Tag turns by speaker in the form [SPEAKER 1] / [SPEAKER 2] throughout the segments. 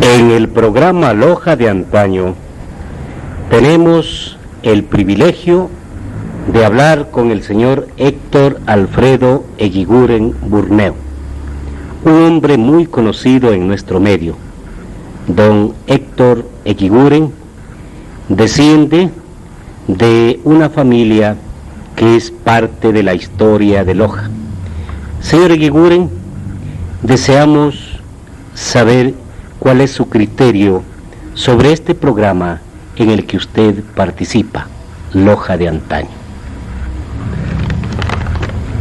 [SPEAKER 1] En el programa Loja de Antaño tenemos el privilegio de hablar con el señor Héctor Alfredo Eguiguren Burneo, un hombre muy conocido en nuestro medio. Don Héctor Eguiguren desciende de una familia que es parte de la historia de Loja. Señor Eguiguren, deseamos saber cuál es su criterio sobre este programa en el que usted participa, Loja de Antaño.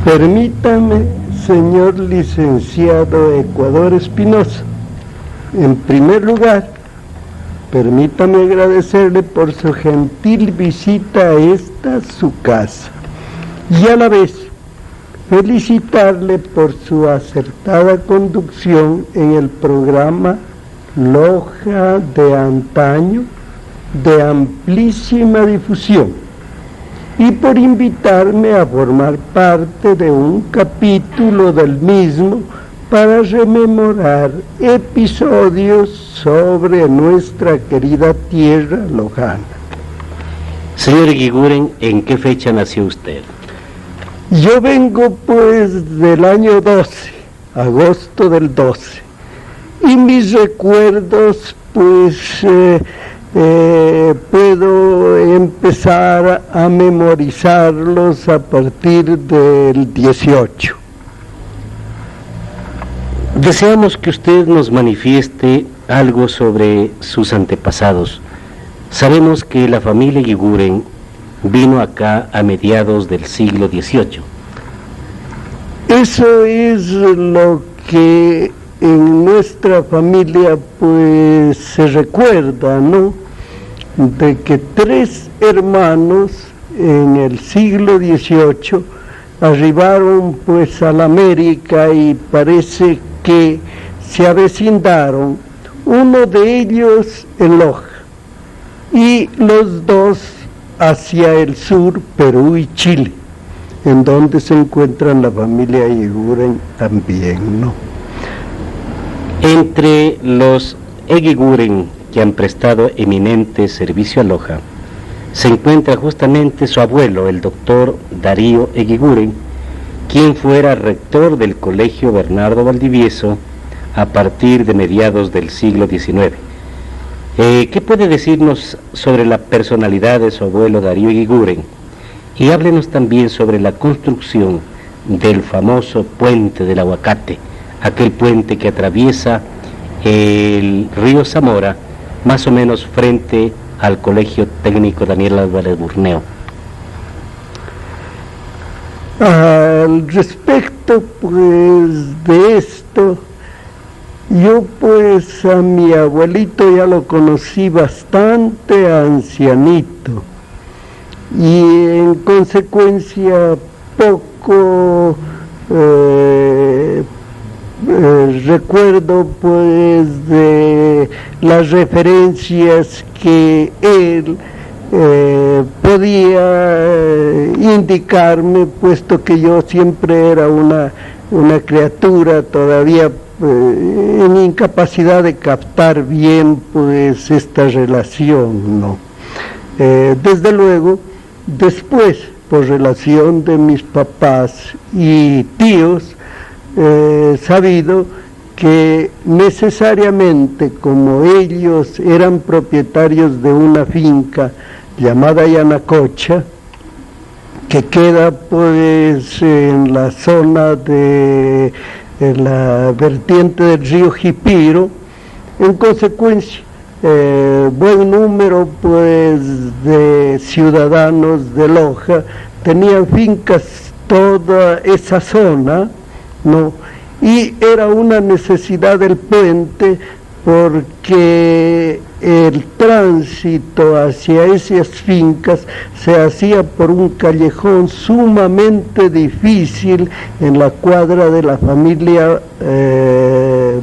[SPEAKER 2] Permítame, señor licenciado Ecuador Espinosa, en primer lugar, permítame agradecerle por su gentil visita a esta su casa y a la vez felicitarle por su acertada conducción en el programa Loja de Antaño, de amplísima difusión, y por invitarme a formar parte de un capítulo del mismo para rememorar episodios sobre nuestra querida tierra lojana.
[SPEAKER 1] Señor Eguiguren, ¿en qué fecha nació usted?
[SPEAKER 2] Yo vengo pues del año 12, agosto del 12, y mis recuerdos pues puedo empezar a memorizarlos a partir del 18.
[SPEAKER 1] Deseamos que usted nos manifieste algo sobre sus antepasados. Sabemos que la familia Eguiguren vino acá a mediados del siglo XVIII.
[SPEAKER 2] Eso es lo que en nuestra familia pues se recuerda, ¿no? De que 3 hermanos en el siglo XVIII arribaron pues a la América y parece que se avecindaron, uno de ellos en Loja y los dos hacia el sur, Perú y Chile, en donde se encuentran la familia Eguiguren también, ¿no?
[SPEAKER 1] Entre los Eguiguren que han prestado eminente servicio a Loja, se encuentra justamente su abuelo, el doctor Darío Eguiguren, quien fuera rector del Colegio Bernardo Valdivieso a partir de mediados del siglo XIX. ¿Qué puede decirnos sobre la personalidad de su abuelo Darío Eguiguren? Y háblenos también sobre la construcción del famoso puente del Aguacate, aquel puente que atraviesa el río Zamora, más o menos frente al Colegio Técnico Daniel Álvarez Burneo.
[SPEAKER 2] Al respecto pues de esto, yo pues a mi abuelito ya lo conocí bastante ancianito y en consecuencia poco recuerdo pues de las referencias que él podía indicarme, puesto que yo siempre era una criatura todavía en incapacidad de captar bien pues esta relación, ¿no? Desde luego, después, por relación de mis papás y tíos, sabido que necesariamente, como ellos eran propietarios de una finca llamada Yanacocha, que queda pues en la zona de la vertiente del río Jipiro, en consecuencia buen número pues de ciudadanos de Loja tenían fincas toda esa zona, ¿no? Y era una necesidad del puente porque el tránsito hacia esas fincas se hacía por un callejón sumamente difícil en la cuadra de la familia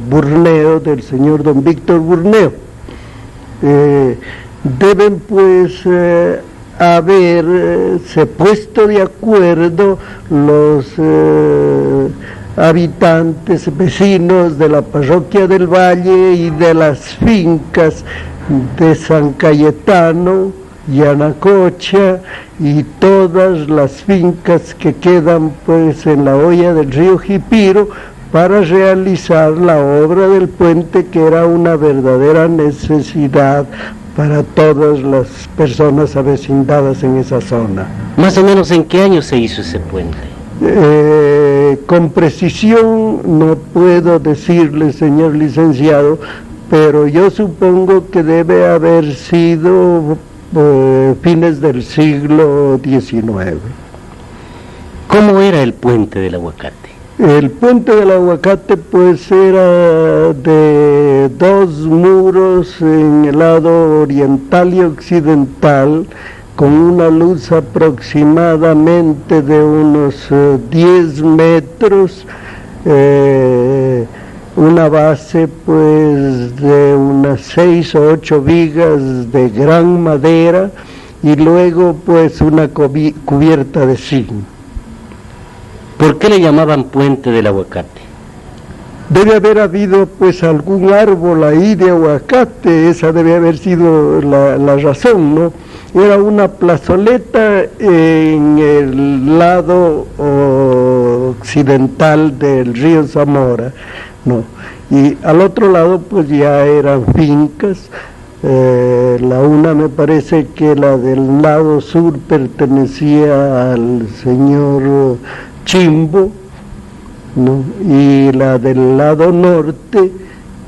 [SPEAKER 2] Burneo, del señor don Víctor Burneo. Deben pues haberse puesto de acuerdo los habitantes, vecinos de la parroquia del Valle y de las fincas de San Cayetano, Yanacocha y todas las fincas que quedan pues en la hoya del río Jipiro, para realizar la obra del puente, que era una verdadera necesidad para todas las personas avecindadas en esa zona.
[SPEAKER 1] Más o menos, ¿en qué año se hizo ese puente?
[SPEAKER 2] Con precisión no puedo decirle, señor licenciado, pero yo supongo que debe haber sido fines del siglo XIX.
[SPEAKER 1] ¿Cómo era el puente del Aguacate?
[SPEAKER 2] El puente del Aguacate pues era de dos muros en el lado oriental y occidental, con una luz aproximadamente de unos 10 metros, una base pues de unas 6 o 8 vigas de gran madera y luego pues una cubierta de zinc.
[SPEAKER 1] ¿Por qué le llamaban puente del Aguacate?
[SPEAKER 2] Debe haber habido pues algún árbol ahí de aguacate, esa debe haber sido la razón, ¿no? Era una plazoleta en el lado occidental del río Zamora, ¿no? Y al otro lado pues ya eran fincas. La una me parece que la del lado sur pertenecía al señor Chimbo, ¿no? Y la del lado norte,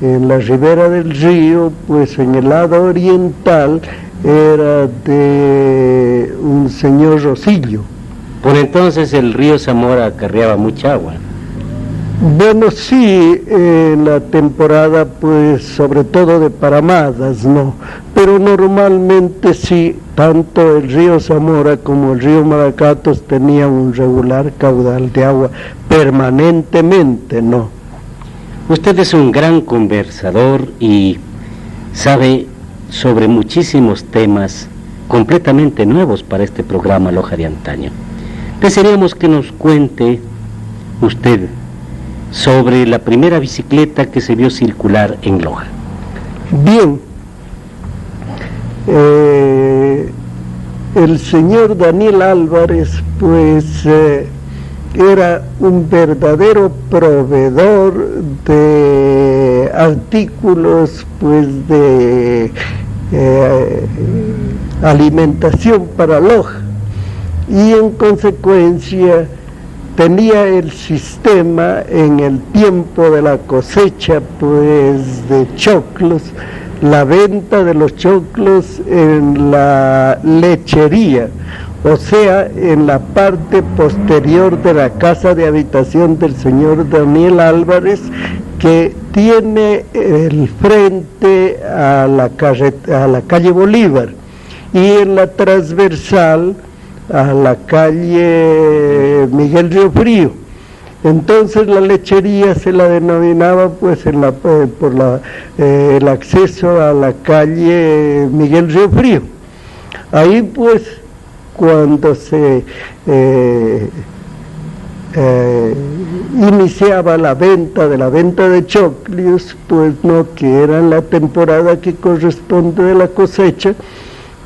[SPEAKER 2] en la ribera del río, pues en el lado oriental era de un señor Rosillo.
[SPEAKER 1] Por entonces el río Zamora acarreaba mucha agua.
[SPEAKER 2] Bueno, sí, en la temporada, pues, sobre todo de paramadas, ¿no? Pero normalmente sí, tanto el río Zamora como el río Maracatos tenían un regular caudal de agua permanentemente, ¿no?
[SPEAKER 1] Usted es un gran conversador y sabe sobre muchísimos temas completamente nuevos para este programa Loja de Antaño. Desearíamos que nos cuente usted sobre la primera bicicleta que se vio circular en Loja.
[SPEAKER 2] Bien, el señor Daniel Álvarez, pues, era un verdadero proveedor de artículos, pues, de alimentación para Loja, y en consecuencia tenía el sistema en el tiempo de la cosecha pues de choclos, la venta de los choclos en la lechería, o sea, en la parte posterior de la casa de habitación del señor Daniel Álvarez, que tiene el frente a la calle Bolívar, y en la transversal a la calle Miguel Río Frío. Entonces la lechería se la denominaba pues el acceso a la calle Miguel Río Frío. Ahí pues cuando se iniciaba la venta de choclios, pues no, que era en la temporada que corresponde de la cosecha,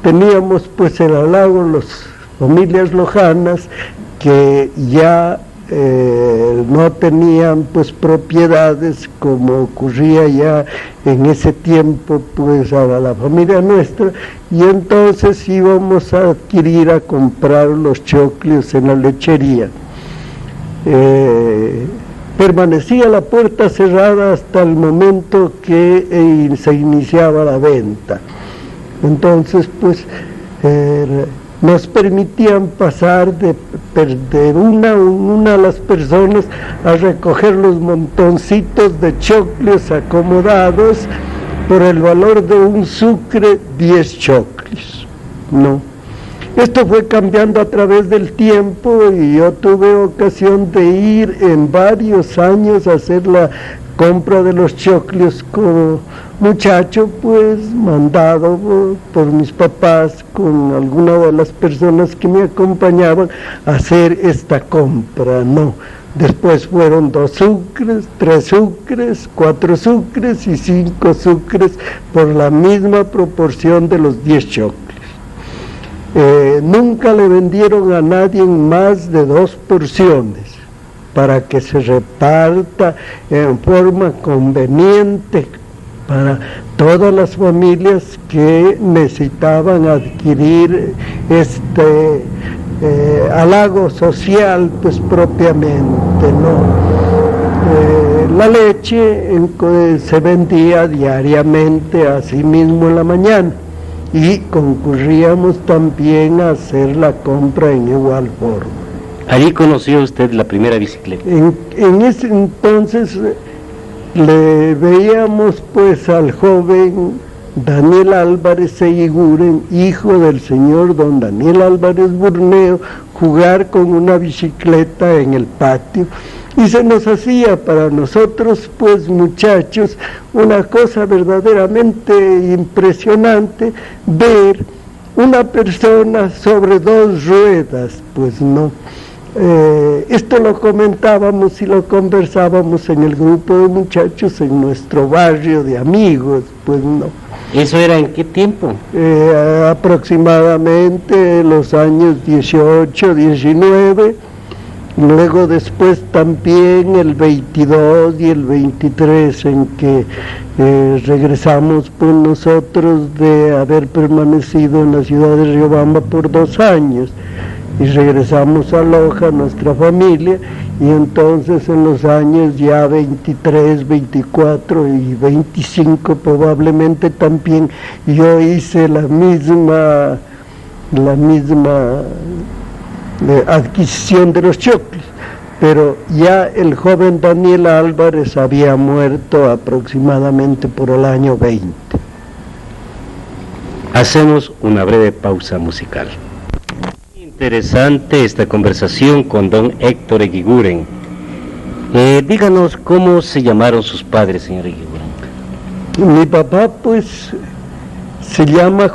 [SPEAKER 2] teníamos pues el halago, los familias lojanas que ya no tenían pues propiedades, como ocurría ya en ese tiempo pues a la familia nuestra, y entonces íbamos a adquirir, a comprar los choclios en la lechería. Permanecía la puerta cerrada hasta el momento que se iniciaba la venta. Entonces pues nos permitían pasar de una a las personas a recoger los montoncitos de choclios acomodados por el valor de un sucre, 10 choclios, ¿no? Esto fue cambiando a través del tiempo y yo tuve ocasión de ir en varios años a hacer la compra de los choclios como muchacho, pues mandado por mis papás con alguna de las personas que me acompañaban a hacer esta compra, ¿no? Después fueron 2 sucres, 3 sucres, 4 sucres y 5 sucres por la misma proporción de los 10 chocles. Nunca le vendieron a nadie más de 2 porciones para que se reparta en forma conveniente para todas las familias que necesitaban adquirir este halago social, pues propiamente, ¿no? La leche se vendía diariamente, así mismo en la mañana, y concurríamos también a hacer la compra en igual forma.
[SPEAKER 1] Allí conoció usted la primera bicicleta.
[SPEAKER 2] En ese entonces le veíamos pues al joven Daniel Álvarez Eguiguren, hijo del señor don Daniel Álvarez Burneo, jugar con una bicicleta en el patio, y se nos hacía para nosotros pues muchachos una cosa verdaderamente impresionante ver una persona sobre 2 ruedas, pues no. Esto lo comentábamos y lo conversábamos en el grupo de muchachos en nuestro barrio de amigos, pues no.
[SPEAKER 1] ¿Eso era en qué tiempo?
[SPEAKER 2] Aproximadamente los años 18, 19, luego después también el 22 y el 23 en que regresamos por nosotros de haber permanecido en la ciudad de Riobamba por 2 años. Y regresamos a Loja, nuestra familia, y entonces en los años ya 23, 24 y 25 probablemente también yo hice la misma adquisición de los chocles, pero ya el joven Daniel Álvarez había muerto aproximadamente por el año 20.
[SPEAKER 1] Hacemos una breve pausa musical. Interesante esta conversación con don Héctor Eguiguren. Díganos cómo se llamaron sus padres, señor Eguiguren.
[SPEAKER 2] Mi papá pues se llamaba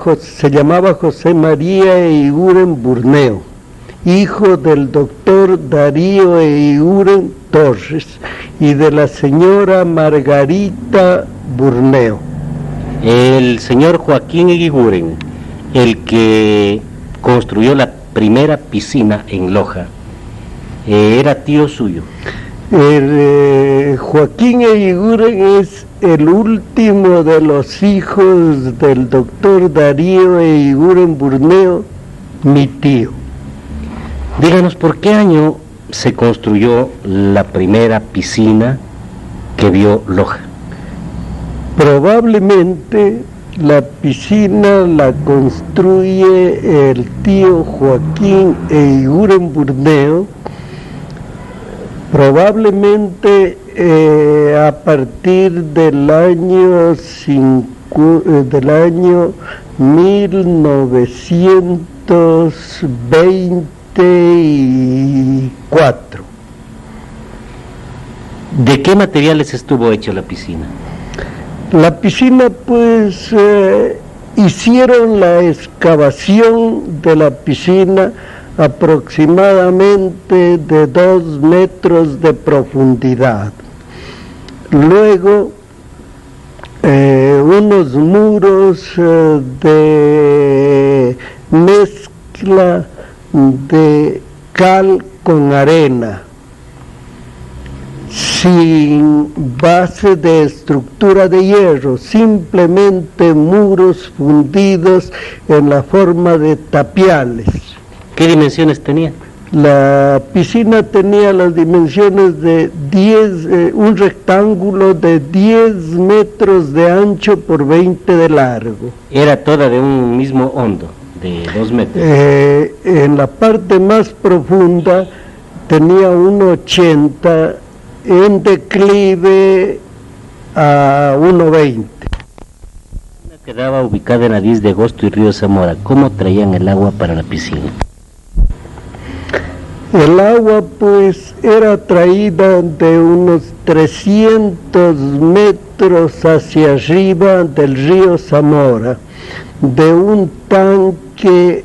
[SPEAKER 2] José María Eguiguren Burneo, hijo del doctor Darío Eguiguren Torres y de la señora Margarita Burneo.
[SPEAKER 1] El señor Joaquín Eguiguren, el que construyó la primera piscina en Loja, era tío suyo.
[SPEAKER 2] Joaquín Eguiguren es el último de los hijos del doctor Darío Eguiguren Burneo, mi tío.
[SPEAKER 1] Díganos, ¿por qué año se construyó la primera piscina que vio Loja?
[SPEAKER 2] Probablemente la piscina la construye el tío Joaquín Eguiguren Burneo, probablemente a partir del año 1924.
[SPEAKER 1] ¿De qué materiales estuvo hecha la piscina?
[SPEAKER 2] La piscina pues hicieron la excavación de la piscina aproximadamente de 2 metros de profundidad. Luego unos muros de mezcla de cal con arena, sin base de estructura de hierro, simplemente muros fundidos en la forma de tapiales.
[SPEAKER 1] ¿Qué dimensiones tenía?
[SPEAKER 2] La piscina tenía las dimensiones de un rectángulo de 10 metros de ancho por 20 de largo.
[SPEAKER 1] Era toda de un mismo hondo, de 2 metros.
[SPEAKER 2] En la parte más profunda tenía 1,80 en declive a 1,20.
[SPEAKER 1] Quedaba ubicada en la 10 de agosto y Río Zamora. ¿Cómo traían el agua para la piscina?
[SPEAKER 2] El agua pues era traída de unos 300 metros hacia arriba del río Zamora, de un tanque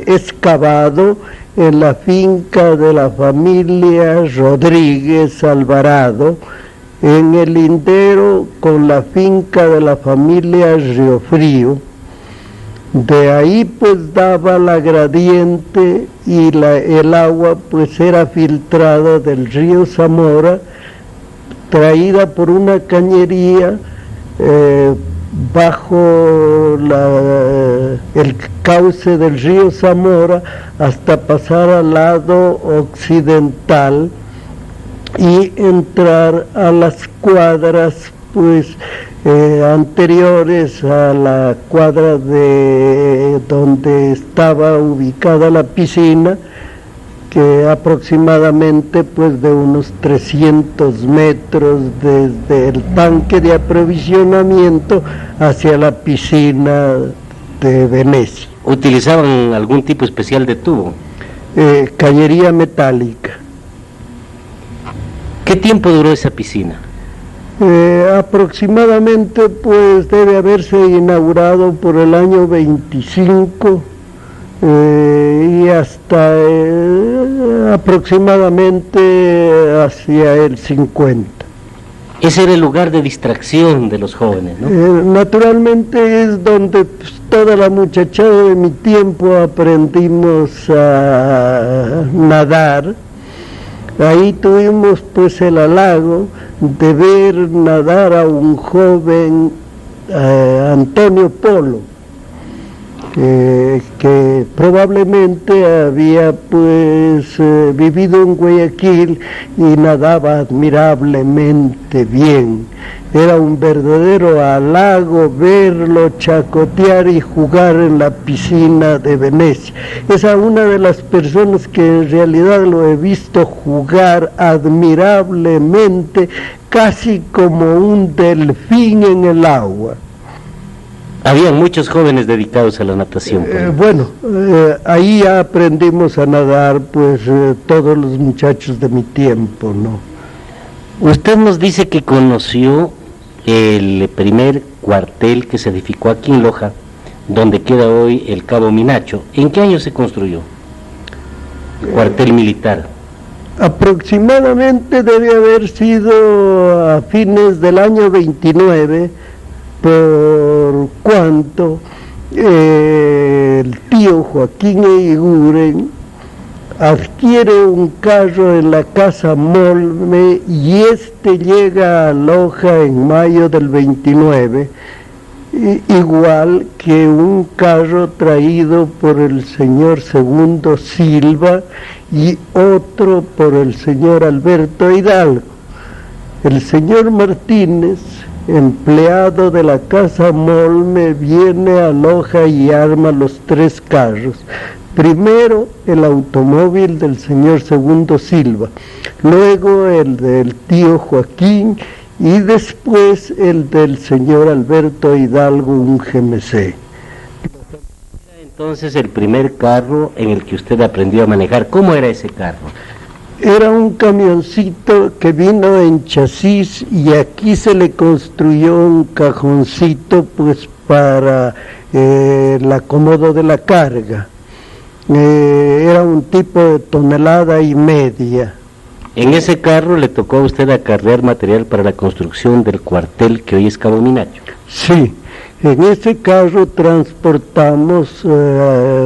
[SPEAKER 2] excavado en la finca de la familia Rodríguez Alvarado, en el lindero con la finca de la familia Riofrío. De ahí pues daba la gradiente y el agua pues era filtrada del río Zamora, traída por una cañería bajo el cauce del río Zamora hasta pasar al lado occidental y entrar a las cuadras pues anteriores a la cuadra de donde estaba ubicada la piscina, que aproximadamente pues de unos 300 metros desde el tanque de aprovisionamiento hacia la piscina de Venecia.
[SPEAKER 1] ¿Utilizaban algún tipo especial de tubo?
[SPEAKER 2] Cañería metálica.
[SPEAKER 1] ¿Qué tiempo duró esa piscina?
[SPEAKER 2] Aproximadamente pues debe haberse inaugurado por el año 25 y hasta aproximadamente hacia el 50.
[SPEAKER 1] Ese era el lugar de distracción de los jóvenes, ¿no?
[SPEAKER 2] Naturalmente es donde pues, toda la muchachada de mi tiempo aprendimos a nadar. Ahí tuvimos pues el halago de ver nadar a un joven, Antonio Polo, que probablemente había pues vivido en Guayaquil y nadaba admirablemente bien. Era un verdadero halago verlo chacotear y jugar en la piscina de Venecia. Es una de las personas que en realidad lo he visto jugar admirablemente, casi como un delfín en el agua.
[SPEAKER 1] Había muchos jóvenes dedicados a la natación.
[SPEAKER 2] Ahí ya aprendimos a nadar, pues todos los muchachos de mi tiempo, ¿no?
[SPEAKER 1] Usted nos dice que conoció el primer cuartel que se edificó aquí en Loja, donde queda hoy el Cabo Minacho. ¿En qué año se construyó? Cuartel militar.
[SPEAKER 2] Aproximadamente debe haber sido a fines del año 29, por cuanto el tío Joaquín Eguiguren adquiere un carro en la Casa Molme y llega a Loja en mayo del 29, igual que un carro traído por el señor Segundo Silva y otro por el señor Alberto Hidalgo. El señor Martínez, empleado de la Casa Molme, viene a Loja y arma los tres carros. Primero el automóvil del señor Segundo Silva, luego el del tío Joaquín y después el del señor Alberto Hidalgo, un GMC.
[SPEAKER 1] Entonces el primer carro en el que usted aprendió a manejar, ¿cómo era ese carro?
[SPEAKER 2] Era un camioncito que vino en chasis y aquí se le construyó un cajoncito pues para el acomodo de la carga. Era un tipo de 1,5 toneladas.
[SPEAKER 1] En ese carro le tocó a usted acarrear material para la construcción del cuartel que hoy es Cabo Minacho.
[SPEAKER 2] Sí, en ese carro transportamos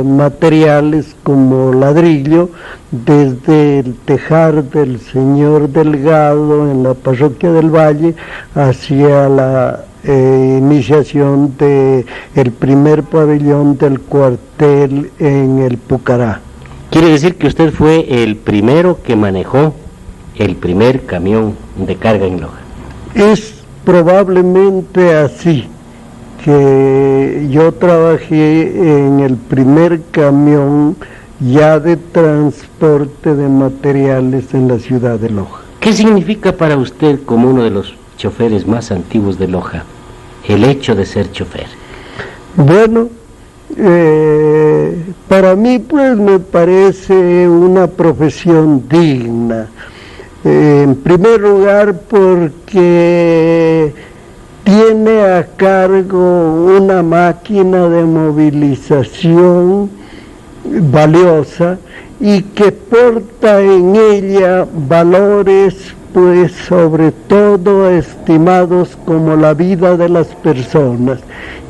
[SPEAKER 2] materiales como ladrillo desde el tejar del señor Delgado en la parroquia del Valle hacia la iniciación del primer pabellón del cuartel en el Pucará.
[SPEAKER 1] Quiere decir que usted fue el primero que manejó el primer camión de carga en Loja.
[SPEAKER 2] Es probablemente así, que yo trabajé en el primer camión ya de transporte de materiales en la ciudad de Loja.
[SPEAKER 1] ¿Qué significa para usted, como uno de los choferes más antiguos de Loja, el hecho de ser chofer?
[SPEAKER 2] Bueno, para mí pues me parece una profesión digna. En primer lugar porque tiene a cargo una máquina de movilización valiosa y que porta en ella valores, pues sobre todo estimados como la vida de las personas.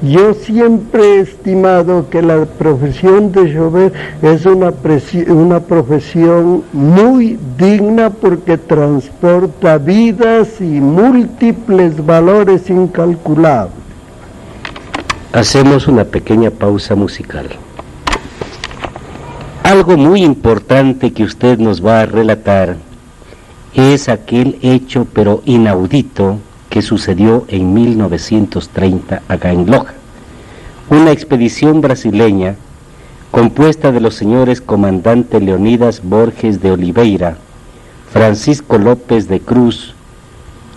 [SPEAKER 2] Yo siempre he estimado que la profesión de chofer es una profesión muy digna porque transporta vidas y múltiples valores incalculables.
[SPEAKER 1] Hacemos una pequeña pausa musical. Algo muy importante que usted nos va a relatar es aquel hecho pero inaudito que sucedió en 1930 acá en Loja. Una expedición brasileña compuesta de los señores comandante Leonidas Borges de Oliveira, Francisco López de Cruz,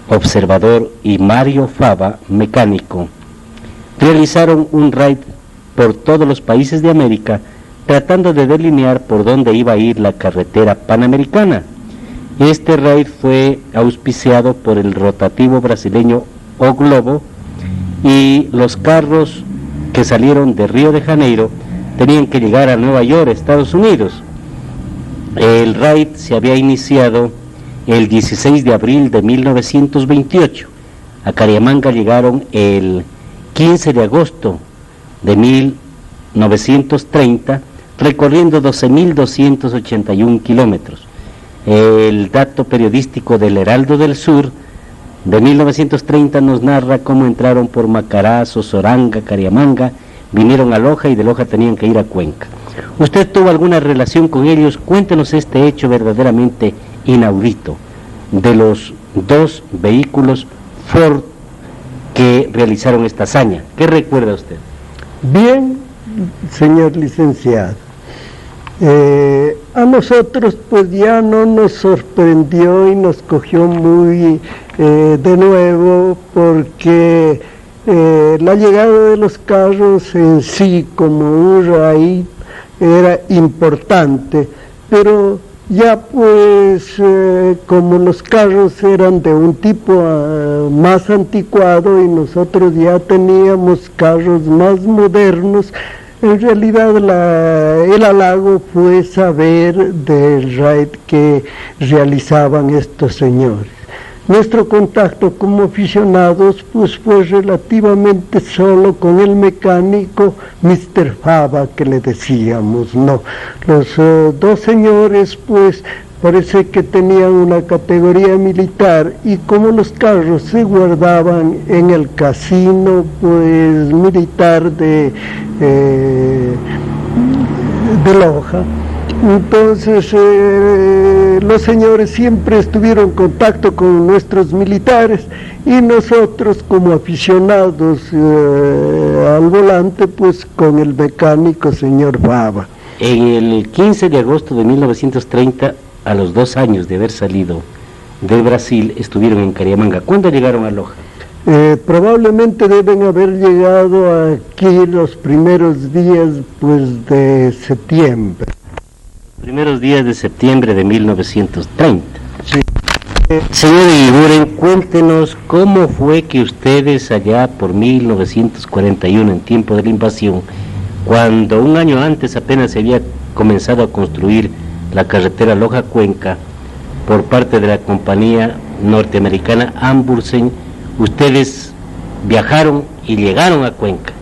[SPEAKER 1] observador, y Mario Fava, mecánico, realizaron un raid por todos los países de América tratando de delinear por dónde iba a ir la carretera panamericana. Este raid fue auspiciado por el rotativo brasileño O Globo, y los carros que salieron de Río de Janeiro tenían que llegar a Nueva York, Estados Unidos. El raid se había iniciado el 16 de abril de 1928. A Cariamanga llegaron el 15 de agosto de 1930, recorriendo 12.281 kilómetros. El dato periodístico del Heraldo del Sur de 1930 nos narra cómo entraron por Macará, Soranga, Cariamanga, vinieron a Loja y de Loja tenían que ir a Cuenca. ¿Usted tuvo alguna relación con ellos? Cuéntenos este hecho verdaderamente inaudito de los dos vehículos Ford que realizaron esta hazaña. ¿Qué recuerda usted?
[SPEAKER 2] Bien, señor licenciado. A nosotros pues ya no nos sorprendió y nos cogió muy de nuevo, porque la llegada de los carros en sí como un raid era importante, pero ya pues como los carros eran de un tipo más anticuado y nosotros ya teníamos carros más modernos, en realidad el halago fue saber del raid que realizaban estos señores. Nuestro contacto como aficionados pues fue relativamente solo con el mecánico Mr. Fava, que le decíamos, ¿no? Los dos señores pues parece que tenían una categoría militar, y como los carros se guardaban en el casino pues militar de Loja, entonces los señores siempre estuvieron en contacto con nuestros militares, y nosotros como aficionados al volante pues con el mecánico señor Fava.
[SPEAKER 1] En el 15 de agosto de 1930, a los 2 años de haber salido de Brasil, estuvieron en Cariamanga. ¿Cuándo llegaron a Loja?
[SPEAKER 2] Probablemente deben haber llegado aquí los primeros días pues de septiembre.
[SPEAKER 1] Primeros días de septiembre de 1930.
[SPEAKER 2] Sí.
[SPEAKER 1] Señor Eguiguren, cuéntenos cómo fue que ustedes allá por 1941, en tiempo de la invasión, cuando un año antes apenas se había comenzado a construir la carretera Loja-Cuenca por parte de la compañía norteamericana Ambursen, ustedes viajaron y llegaron a Cuenca.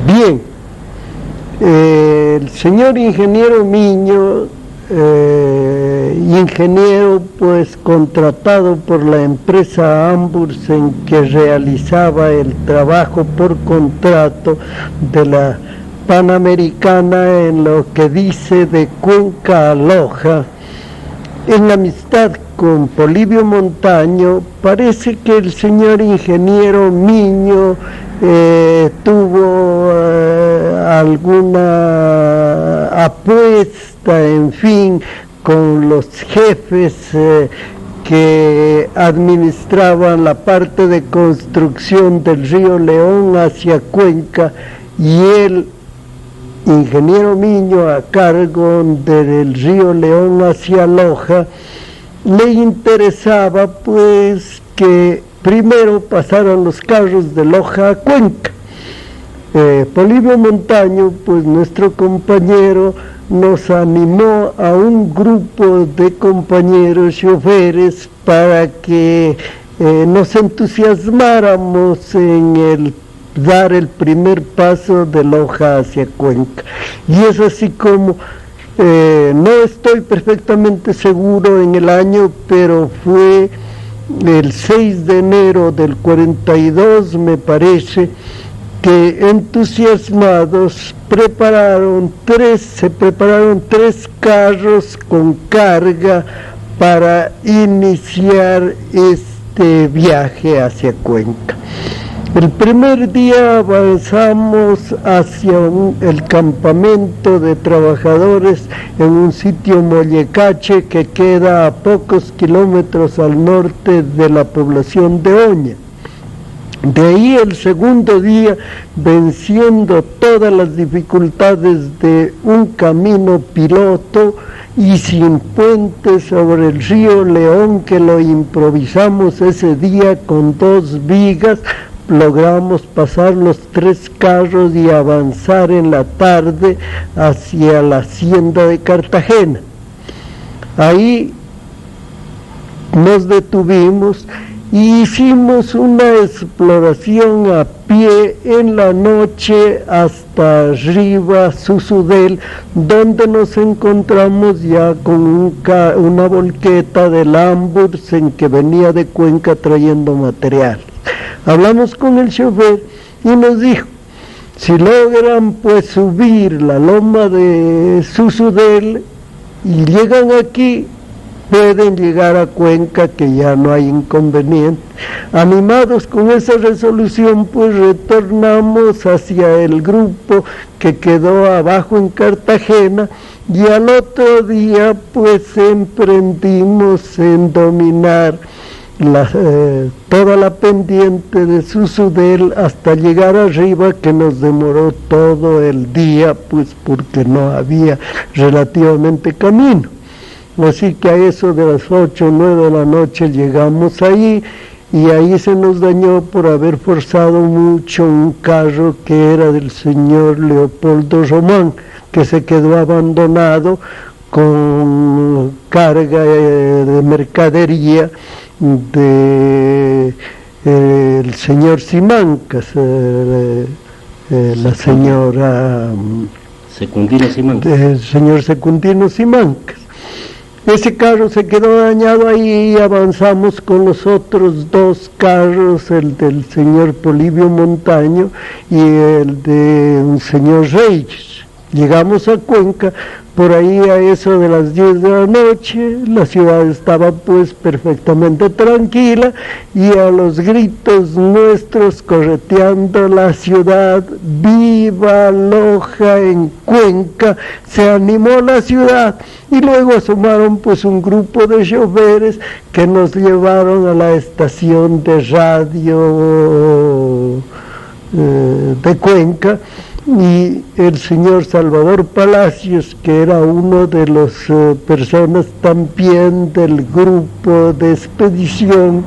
[SPEAKER 2] Bien, el señor ingeniero Miño, ingeniero pues contratado por la empresa Ambursen, que realizaba el trabajo por contrato de la Panamericana en lo que dice de Cuenca a Loja, en amistad con Polibio Montaño, parece que el señor ingeniero Miño tuvo alguna apuesta, en fin, con los jefes que administraban la parte de construcción del río León hacia Cuenca, y el ingeniero Miño, a cargo del río León hacia Loja, le interesaba pues que primero pasaran los carros de Loja a Cuenca. Polibio Montaño, pues nuestro compañero, nos animó a un grupo de compañeros choferes para que nos entusiasmáramos en dar el primer paso de Loja hacia Cuenca. Y es así como, no estoy perfectamente seguro en el año, pero fue el 6 de enero del 42, me parece, que entusiasmados se prepararon tres carros con carga para iniciar este viaje hacia Cuenca. El primer día avanzamos hacia el campamento de trabajadores en un sitio Mollecache que queda a pocos kilómetros al norte de la población de Oña. De ahí el segundo día, venciendo todas las dificultades de un camino piloto y sin puente sobre el río León, que lo improvisamos ese día con 2 vigas, logramos pasar los 3 carros y avanzar en la tarde hacia la hacienda de Cartagena. Ahí nos detuvimos y hicimos una exploración a pie en la noche hasta arriba Susudel, donde nos encontramos ya con una volqueta del Amburs en que venía de Cuenca trayendo material. Hablamos con el chofer y nos dijo, si logran pues subir la loma de Susudel y llegan aquí, pueden llegar a Cuenca, que ya no hay inconveniente. Animados con esa resolución, pues retornamos hacia el grupo que quedó abajo en Cartagena, y al otro día pues emprendimos en dominar toda la pendiente de Susudel hasta llegar arriba, que nos demoró todo el día, pues porque no había relativamente camino. Así que a eso de las 8 o 9 de la noche llegamos ahí, y ahí se nos dañó por haber forzado mucho un carro que era del señor Leopoldo Román, que se quedó abandonado con carga de mercadería del señor Simancas, la señora
[SPEAKER 1] Secundino Simancas.
[SPEAKER 2] El señor Secundino Simancas. Ese carro se quedó dañado ahí y avanzamos con los otros 2 carros, el del señor Polibio Montaño y el de un señor Reyes. Llegamos a Cuenca, por ahí a eso de las 10 de la noche, la ciudad estaba pues perfectamente tranquila, y a los gritos nuestros correteando la ciudad, ¡viva Loja en Cuenca!, se animó la ciudad, y luego asomaron pues un grupo de choferes que nos llevaron a la estación de radio de Cuenca, y el señor Salvador Palacios, que era uno de las personas también del grupo de expedición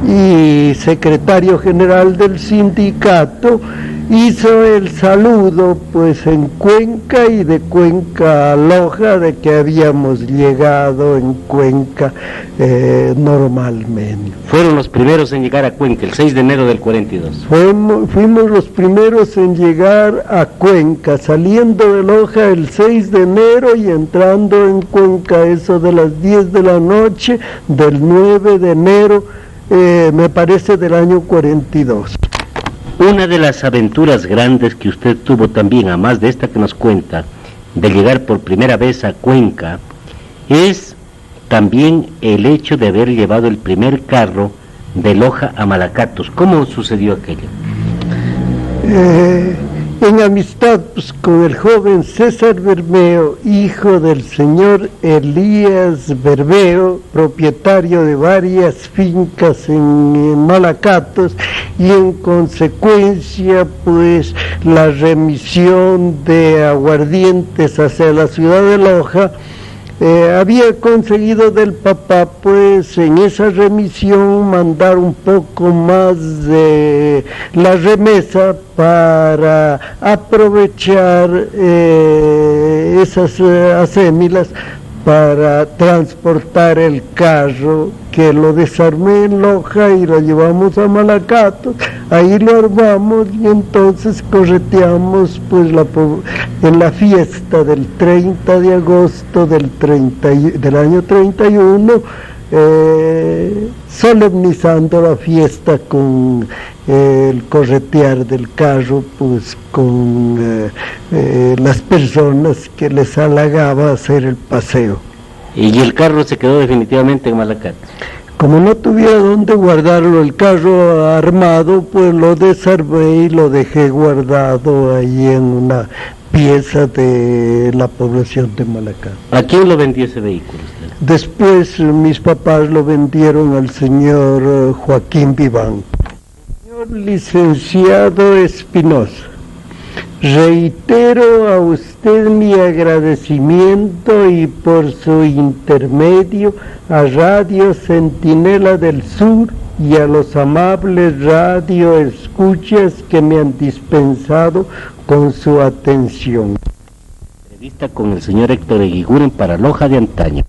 [SPEAKER 2] y secretario general del sindicato, hizo el saludo pues en Cuenca, y de Cuenca a Loja, de que habíamos llegado en Cuenca normalmente.
[SPEAKER 1] Fueron los primeros en llegar a Cuenca, el 6 de enero del 42.
[SPEAKER 2] Fuimos los primeros en llegar a Cuenca, saliendo de Loja el 6 de enero y entrando en Cuenca eso de las 10 de la noche del 9 de enero, me parece del año 42.
[SPEAKER 1] Una de las aventuras grandes que usted tuvo también, además de esta que nos cuenta, de llegar por primera vez a Cuenca, es también el hecho de haber llevado el primer carro de Loja a Malacatos. ¿Cómo sucedió aquello?
[SPEAKER 2] En amistad pues, con el joven César Bermeo, hijo del señor Elías Bermeo, propietario de varias fincas en Malacatos, y en consecuencia pues la remisión de aguardientes hacia la ciudad de Loja, había conseguido del papá pues en esa remisión mandar un poco más de la remesa para aprovechar esas acémilas para transportar el carro, que lo desarmé en Loja y lo llevamos a Malacato, ahí lo armamos y entonces correteamos pues en la fiesta del 30 de agosto del año 31, solemnizando la fiesta con el corretear del carro, pues con las personas que les halagaba hacer el paseo.
[SPEAKER 1] Y el carro se quedó definitivamente en Malacato.
[SPEAKER 2] Como no tuviera dónde guardarlo el carro armado, pues lo desarmé y lo dejé guardado ahí en una pieza de la población de Malacato.
[SPEAKER 1] ¿A quién lo vendió ese vehículo usted?
[SPEAKER 2] Después mis papás lo vendieron al señor Joaquín Viván. Señor licenciado Espinosa, reitero a usted mi agradecimiento y por su intermedio a Radio Centinela del Sur y a los amables radioescuchas que me han dispensado con su atención.
[SPEAKER 1] Entrevista con el señor Héctor Eguiguren para Loja de Antaño.